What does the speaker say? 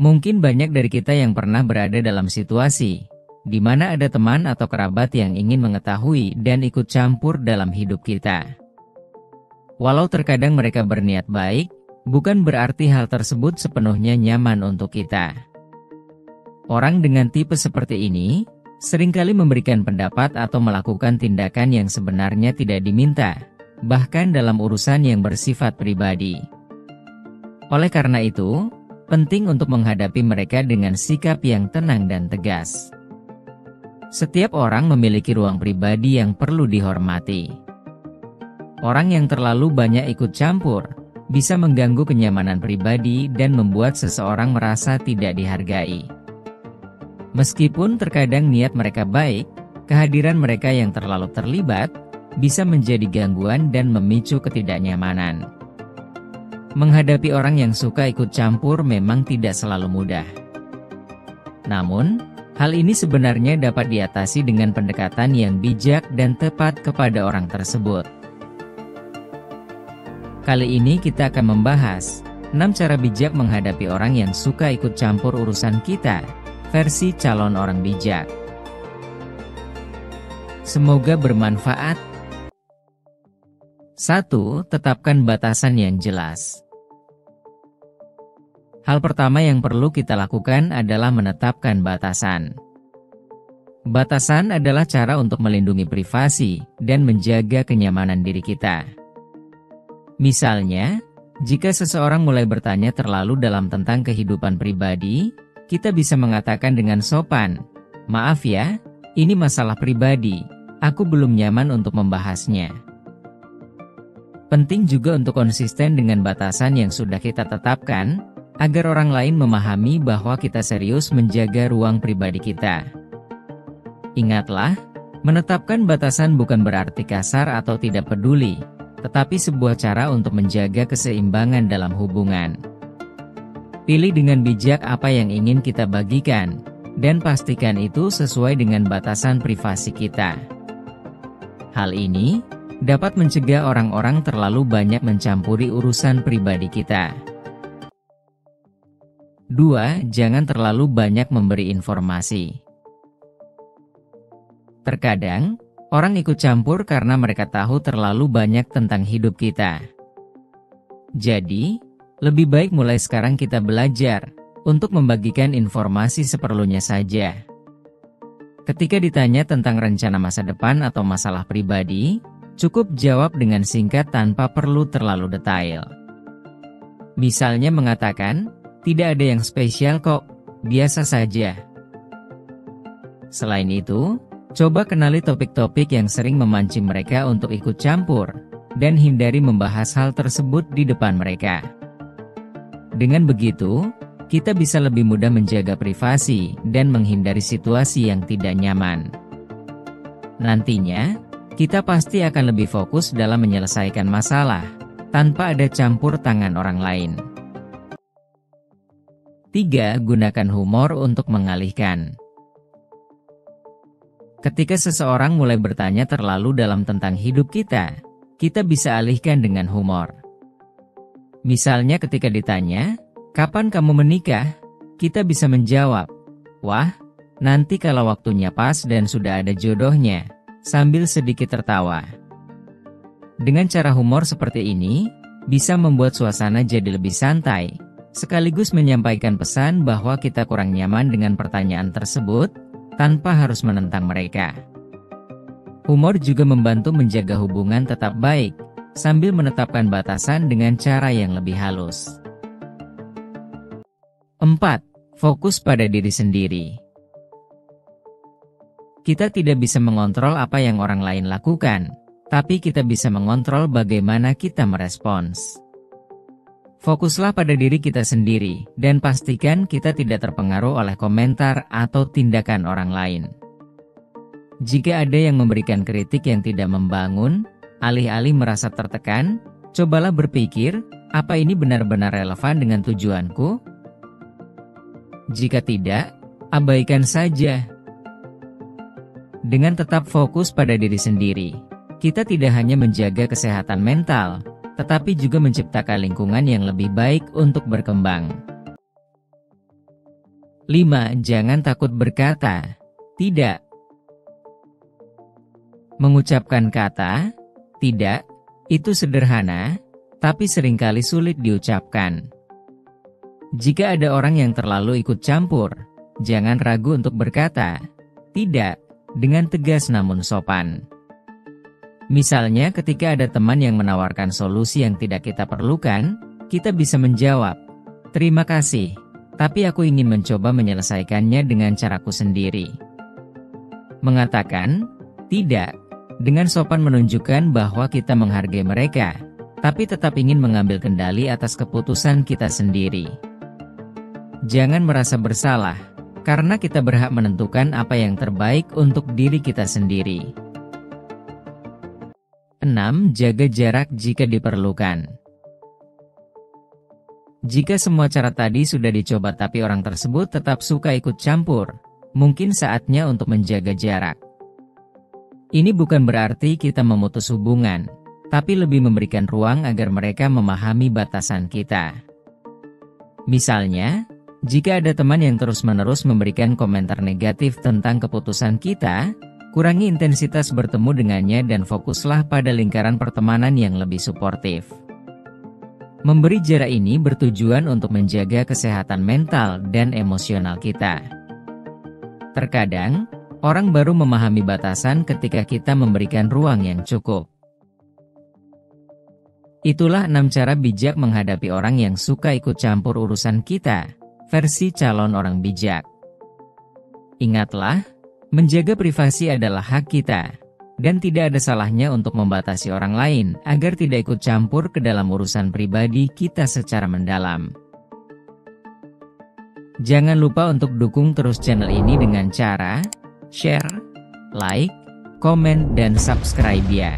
Mungkin banyak dari kita yang pernah berada dalam situasi di mana ada teman atau kerabat yang ingin mengetahui dan ikut campur dalam hidup kita. Walau terkadang mereka berniat baik, bukan berarti hal tersebut sepenuhnya nyaman untuk kita. Orang dengan tipe seperti ini seringkali memberikan pendapat atau melakukan tindakan yang sebenarnya tidak diminta, bahkan dalam urusan yang bersifat pribadi. Oleh karena itu, penting untuk menghadapi mereka dengan sikap yang tenang dan tegas. Setiap orang memiliki ruang pribadi yang perlu dihormati. Orang yang terlalu banyak ikut campur bisa mengganggu kenyamanan pribadi dan membuat seseorang merasa tidak dihargai. Meskipun terkadang niat mereka baik, kehadiran mereka yang terlalu terlibat bisa menjadi gangguan dan memicu ketidaknyamanan. Menghadapi orang yang suka ikut campur memang tidak selalu mudah. Namun, hal ini sebenarnya dapat diatasi dengan pendekatan yang bijak dan tepat kepada orang tersebut. Kali ini kita akan membahas 6 cara bijak menghadapi orang yang suka ikut campur urusan kita, versi calon orang bijak. Semoga bermanfaat. 1. Tetapkan batasan yang jelas. Hal pertama yang perlu kita lakukan adalah menetapkan batasan. Batasan adalah cara untuk melindungi privasi dan menjaga kenyamanan diri kita. Misalnya, jika seseorang mulai bertanya terlalu dalam tentang kehidupan pribadi, kita bisa mengatakan dengan sopan, "Maaf ya, ini masalah pribadi, aku belum nyaman untuk membahasnya." Penting juga untuk konsisten dengan batasan yang sudah kita tetapkan, agar orang lain memahami bahwa kita serius menjaga ruang pribadi kita. Ingatlah, menetapkan batasan bukan berarti kasar atau tidak peduli, tetapi sebuah cara untuk menjaga keseimbangan dalam hubungan. Pilih dengan bijak apa yang ingin kita bagikan, dan pastikan itu sesuai dengan batasan privasi kita. Hal ini dapat mencegah orang-orang terlalu banyak mencampuri urusan pribadi kita. 2. Jangan terlalu banyak memberi informasi. Terkadang, orang ikut campur karena mereka tahu terlalu banyak tentang hidup kita. Jadi, lebih baik mulai sekarang kita belajar untuk membagikan informasi seperlunya saja. Ketika ditanya tentang rencana masa depan atau masalah pribadi, cukup jawab dengan singkat tanpa perlu terlalu detail. Misalnya mengatakan, "Tidak ada yang spesial kok, biasa saja." Selain itu, coba kenali topik-topik yang sering memancing mereka untuk ikut campur, dan hindari membahas hal tersebut di depan mereka. Dengan begitu, kita bisa lebih mudah menjaga privasi dan menghindari situasi yang tidak nyaman. Nantinya, kita pasti akan lebih fokus dalam menyelesaikan masalah, tanpa ada campur tangan orang lain. 3. Gunakan humor untuk mengalihkan. Ketika seseorang mulai bertanya terlalu dalam tentang hidup kita bisa alihkan dengan humor. Misalnya ketika ditanya, "Kapan kamu menikah?" Kita bisa menjawab, "Wah, nanti kalau waktunya pas dan sudah ada jodohnya," sambil sedikit tertawa. Dengan cara humor seperti ini, bisa membuat suasana jadi lebih santai, sekaligus menyampaikan pesan bahwa kita kurang nyaman dengan pertanyaan tersebut, tanpa harus menentang mereka. Humor juga membantu menjaga hubungan tetap baik, sambil menetapkan batasan dengan cara yang lebih halus. 4. Fokus pada diri sendiri. Kita tidak bisa mengontrol apa yang orang lain lakukan, tapi kita bisa mengontrol bagaimana kita merespons. Fokuslah pada diri kita sendiri, dan pastikan kita tidak terpengaruh oleh komentar atau tindakan orang lain. Jika ada yang memberikan kritik yang tidak membangun, alih-alih merasa tertekan, cobalah berpikir, apa ini benar-benar relevan dengan tujuanku? Jika tidak, abaikan saja. Dengan tetap fokus pada diri sendiri, kita tidak hanya menjaga kesehatan mental, tetapi juga menciptakan lingkungan yang lebih baik untuk berkembang. 5. Jangan takut berkata tidak. Mengucapkan kata tidak itu sederhana, tapi seringkali sulit diucapkan. Jika ada orang yang terlalu ikut campur, jangan ragu untuk berkata tidak dengan tegas namun sopan. Misalnya ketika ada teman yang menawarkan solusi yang tidak kita perlukan, kita bisa menjawab, "Terima kasih, tapi aku ingin mencoba menyelesaikannya dengan caraku sendiri." Mengatakan tidak dengan sopan menunjukkan bahwa kita menghargai mereka, tapi tetap ingin mengambil kendali atas keputusan kita sendiri. Jangan merasa bersalah, karena kita berhak menentukan apa yang terbaik untuk diri kita sendiri. 6. Jaga jarak jika diperlukan. Jika semua cara tadi sudah dicoba tapi orang tersebut tetap suka ikut campur, mungkin saatnya untuk menjaga jarak. Ini bukan berarti kita memutus hubungan, tapi lebih memberikan ruang agar mereka memahami batasan kita. Misalnya, jika ada teman yang terus-menerus memberikan komentar negatif tentang keputusan kita, kurangi intensitas bertemu dengannya dan fokuslah pada lingkaran pertemanan yang lebih suportif. Memberi jarak ini bertujuan untuk menjaga kesehatan mental dan emosional kita. Terkadang, orang baru memahami batasan ketika kita memberikan ruang yang cukup. Itulah 6 cara bijak menghadapi orang yang suka ikut campur urusan kita, versi calon orang bijak. Ingatlah, menjaga privasi adalah hak kita, dan tidak ada salahnya untuk membatasi orang lain agar tidak ikut campur ke dalam urusan pribadi kita secara mendalam. Jangan lupa untuk dukung terus channel ini dengan cara share, like, komen, dan subscribe ya.